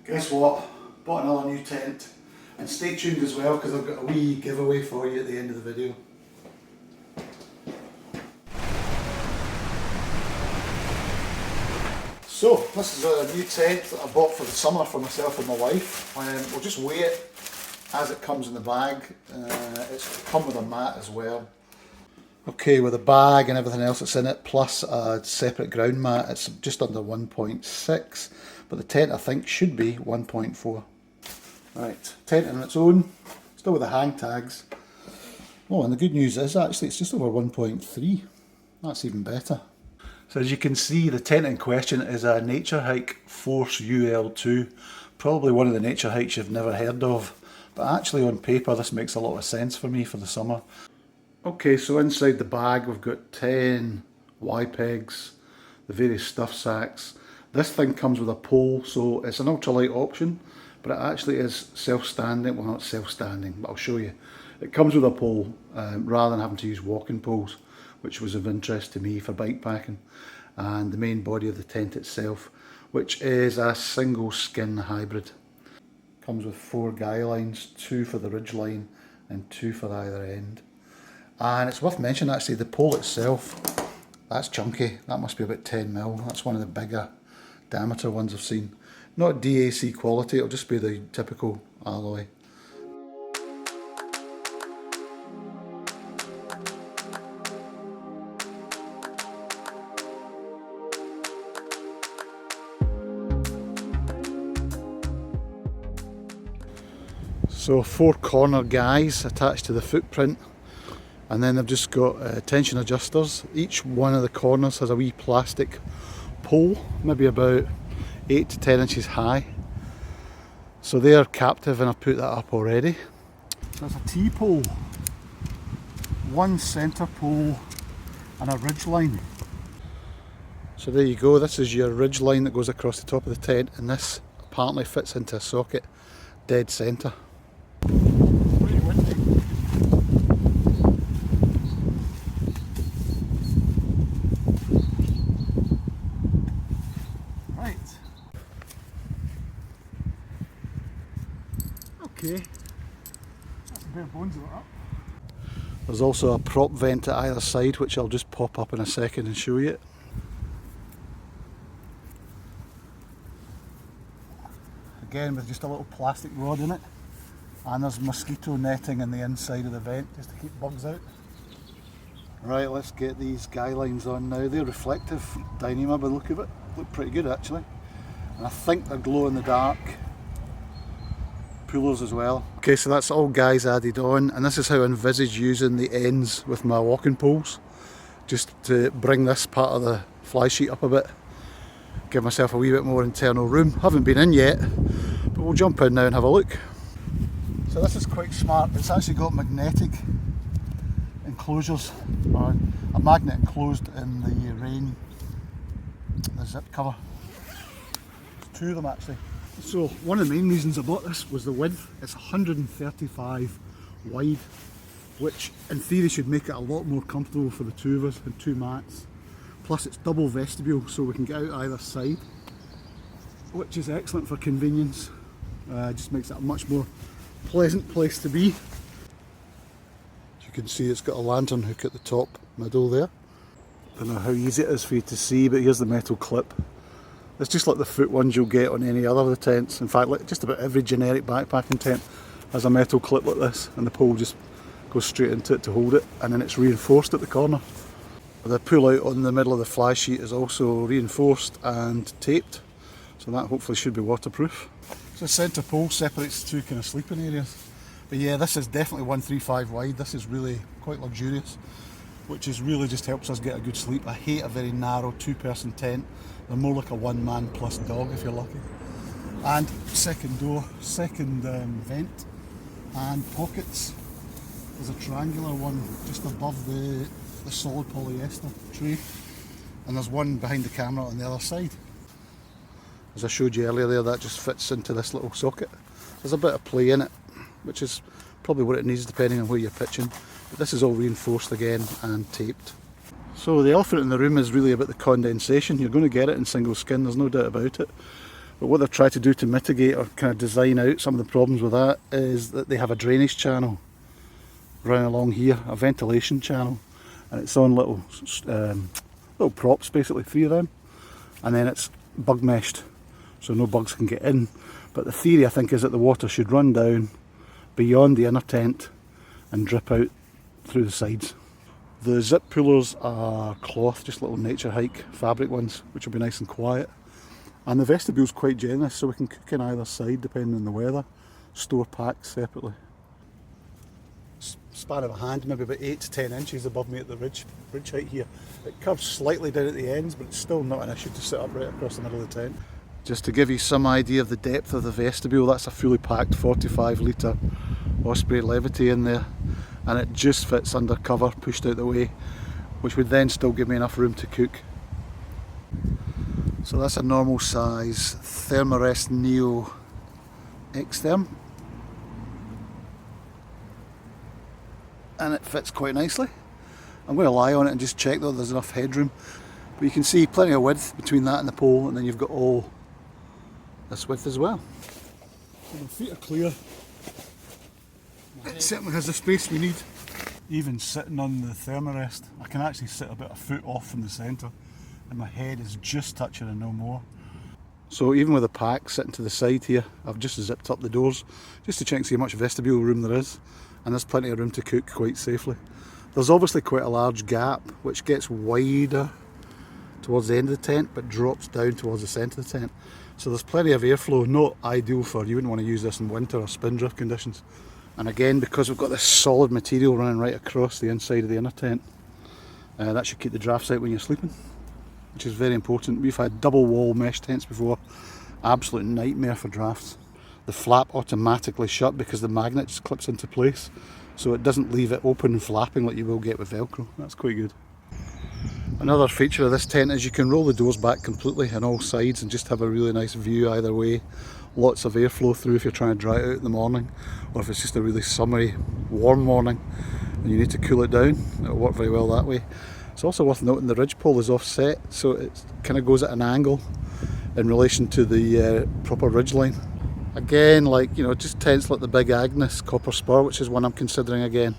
Guess what? Bought another new tent. And stay tuned as well because I've got a wee giveaway for you at the end of the video. So, this is a new tent that I bought for the summer for myself and my wife. We'll just weigh it as it comes in the bag. It's come with a mat as well. Okay, with a bag and everything else that's in it, plus a separate ground mat, it's just under 1.6, but the tent I think should be 1.4. Right, tent on its own, still with the hang tags. Oh, and the good news is actually it's just over 1.3. That's even better. So as you can see, the tent in question is a Naturehike Force UL2. Probably one of the nature hikes you've never heard of, but actually on paper this makes a lot of sense for me for the summer. Okay, so inside the bag we've got 10 Y-pegs, the various stuff sacks. This thing comes with a pole, so it's an ultralight option, but it actually is self-standing. Well, not self-standing, but I'll show you. It comes with a pole rather than having to use walking poles, which was of interest to me for bike packing. And the main body of the tent itself, which is a single skin hybrid. Comes with 4 guy lines, 2 for the ridge line and 2 for either end. And it's worth mentioning actually, the pole itself, that's chunky. That must be about 10mm. That's one of the bigger diameter ones I've seen. Not DAC quality, it'll just be the typical alloy. So 4 corner guys attached to the footprint, and then they've just got tension adjusters. Each one of the corners has a wee plastic pole, maybe about 8 to 10 inches high. So they're captive and I've put that up already. So there's a T-pole, 1 centre pole and a ridge line. So there you go, this is your ridge line that goes across the top of the tent, and this apparently fits into a socket dead centre. Pretty windy. Right. Okay. That's a bare bones of it up. There's also a prop vent at either side, which I'll just pop up in a second and show you. Again with just a little plastic rod in it. And there's mosquito netting in the inside of the vent just to keep bugs out. Right, let's get these guy lines on now. They're reflective Dyneema by the look of it. Look pretty good actually. And I think they're glow in the dark. Pullers as well. Okay, so that's all guys added on, and this is how I envisage using the ends with my walking poles. Just to bring this part of the fly sheet up a bit. Give myself a wee bit more internal room. Haven't been in yet, but we'll jump in now and have a look. So this is quite smart. It's actually got magnetic enclosures, or a magnet enclosed in the rain, the zip cover. There's 2 of them actually. So one of the main reasons I bought this was the width. It's 135 wide, which in theory should make it a lot more comfortable for the 2 of us and 2 mats. Plus it's double vestibule, so we can get out either side, which is excellent for convenience. Just makes it a much more pleasant place to be. As you can see, it's got a lantern hook at the top middle there. Don't know how easy it is for you to see, but here's the metal clip. It's just like the foot ones you'll get on any other of the tents. In fact, like just about every generic backpacking tent has a metal clip like this, and the pole just goes straight into it to hold it, and then it's reinforced at the corner. The pull out on the middle of the fly sheet is also reinforced and taped, so that hopefully should be waterproof. So the centre pole separates 2 kind of sleeping areas. But yeah, this is definitely 135 wide. This is really quite luxurious, which is really just helps us get a good sleep. I hate a very narrow 2-person tent. They're more like a 1-man plus dog if you're lucky. And second door, second vent, and pockets. There's a triangular one just above the solid polyester tray, and there's one behind the camera on the other side. As I showed you earlier there, that just fits into this little socket. There's a bit of play in it, which is probably what it needs depending on where you're pitching. But this is all reinforced again and taped. So the elephant in the room is really about the condensation. You're going to get it in single skin, there's no doubt about it. But what they've tried to do to mitigate or kind of design out some of the problems with that is that they have a drainage channel running along here, a ventilation channel, and it's on little props, basically 3 of them, and then it's bug meshed so no bugs can get in. But the theory, I think, is that the water should run down beyond the inner tent and drip out through the sides. The zip pullers are cloth, just little Naturehike fabric ones, which will be nice and quiet. And the vestibule's quite generous, so we can cook on either side depending on the weather. Store packs separately. Span of a hand, maybe about 8 to 10 inches above me at the ridge height here. It curves slightly down at the ends, but it's still not an issue to sit up right across the middle of the tent. Just to give you some idea of the depth of the vestibule, that's a fully packed 45 litre Osprey Levity in there, and it just fits under cover, pushed out the way, which would then still give me enough room to cook. So that's a normal size Thermarest Neo X-Therm, and it fits quite nicely. I'm going to lie on it and just check though there's enough headroom, but you can see plenty of width between that and the pole, and then you've got all this width as well. So my feet are clear. It certainly has the space we need. Even sitting on the Thermarest, I can actually sit about a foot off from the centre, and my head is just touching and no more. So even with a pack sitting to the side here, I've just zipped up the doors just to check and see how much vestibule room there is, and there's plenty of room to cook quite safely. There's obviously quite a large gap which gets wider towards the end of the tent but drops down towards the centre of the tent. So there's plenty of airflow, not ideal for, you wouldn't want to use this in winter or spindrift conditions. And again, because we've got this solid material running right across the inside of the inner tent, that should keep the drafts out when you're sleeping, which is very important. We've had double wall mesh tents before, absolute nightmare for drafts. The flap automatically shut because the magnet just clips into place, so it doesn't leave it open and flapping like you will get with Velcro. That's quite good. Another feature of this tent is you can roll the doors back completely on all sides and just have a really nice view either way. Lots of airflow through if you're trying to dry it out in the morning, or if it's just a really summery, warm morning and you need to cool it down, it'll work very well that way. It's also worth noting the ridge pole is offset, so it kind of goes at an angle in relation to the proper ridge line. Again, like, you know, just tents like the Big Agnes Copper Spur, which is one I'm considering again.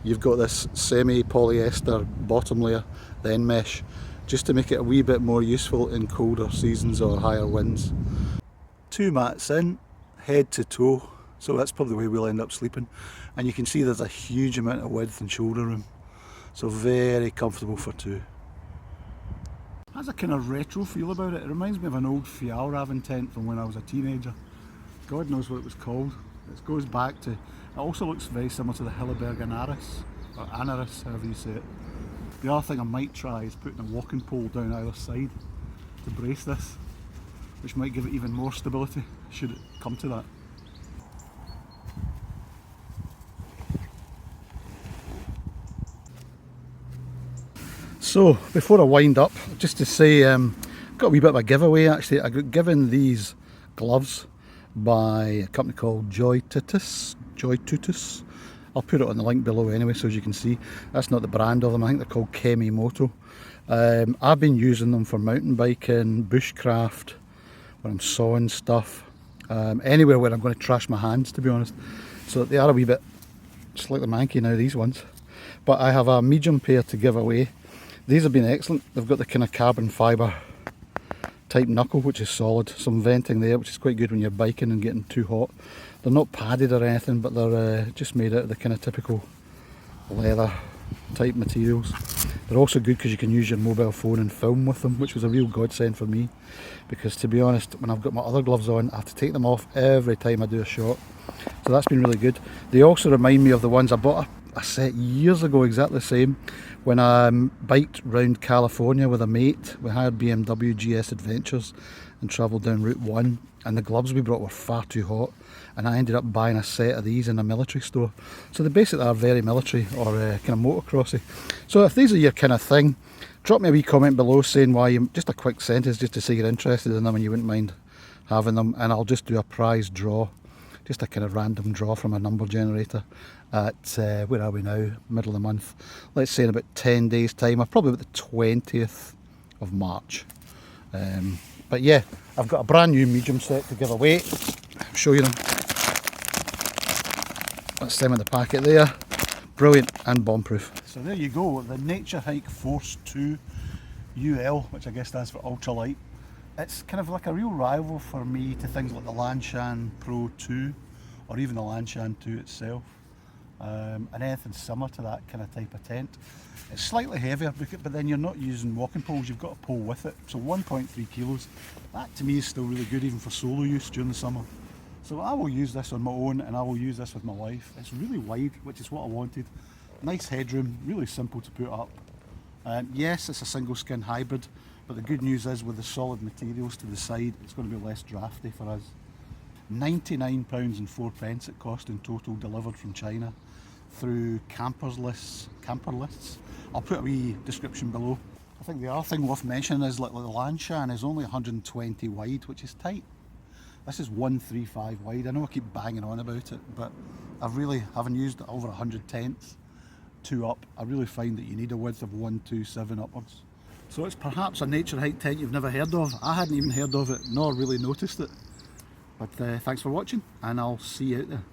You've got this semi-polyester bottom layer, then mesh, just to make it a wee bit more useful in colder seasons or higher winds. 2 mats in, head to toe, so that's probably the way we'll end up sleeping. And you can see there's a huge amount of width and shoulder room, so very comfortable for 2. Has a kind of retro feel about it. It reminds me of an old Fjallraven tent from when I was a teenager. God knows what it was called. It goes back to, it also looks very similar to the Hilleberg Anaris, or Anaris, however you say it. The other thing I might try is putting a walking pole down either side to brace this, which might give it even more stability, should it come to that. So, before I wind up, just to say, got a wee bit of a giveaway actually. I got given these gloves by a company called JOYTUTUS. I'll put it on the link below anyway, so as you can see. That's not the brand of them, I think they're called Kemi-Moto. I've been using them for mountain biking, bushcraft, when I'm sawing stuff, anywhere where I'm going to trash my hands, to be honest. So they are a wee bit slightly manky now, these ones. But I have a medium pair to give away. These have been excellent. They've got the kind of carbon fibre type knuckle, which is solid. Some venting there, which is quite good when you're biking and getting too hot. They're not padded or anything, but they're just made out of the kind of typical leather type materials. They're also good because you can use your mobile phone and film with them, which was a real godsend for me, because to be honest, when I've got my other gloves on, I have to take them off every time I do a shot. So that's been really good. They also remind me of the ones I bought a set years ago, exactly the same, when I biked round California with a mate. We hired BMW GS Adventures and travelled down Route 1, and the gloves we brought were far too hot, and I ended up buying a set of these in a military store. So they basically are very military or kind of motocrossy. So if these are your kind of thing, drop me a wee comment below saying why you, just a quick sentence just to say you're interested in them and you wouldn't mind having them, and I'll just do a prize draw, just a kind of random draw from a number generator at, where are we now, middle of the month, let's say in about 10 days time, or probably about the 20th of March. But yeah, I've got a brand new medium set to give away. I'll show you them. That's them in the packet there. Brilliant and bomb-proof. So there you go, the Naturehike Force 2 UL, which I guess stands for ultralight. It's kind of like a real rival for me to things like the Lanshan Pro 2 or even the Lanshan 2 itself. And anything similar to that kind of type of tent. It's slightly heavier, but then you're not using walking poles, you've got a pole with it. So 1.3 kilos, that to me is still really good even for solo use during the summer. So I will use this on my own and I will use this with my wife. It's really wide, which is what I wanted. Nice headroom, really simple to put up. Yes, it's a single skin hybrid, but the good news is with the solid materials to the side, it's going to be less drafty for us. £99.04 it cost in total, delivered from China through camper lists. I'll put a wee description below. I think the other thing worth mentioning is like the Lanshan is only 120 wide, which is tight. This is 135 wide. I know I keep banging on about it, but having used over 100 tents, 2 up, I really find that you need a width of 127 upwards. So it's perhaps a Naturehike tent you've never heard of. I hadn't even heard of it, nor really noticed it. But thanks for watching, and I'll see you out there.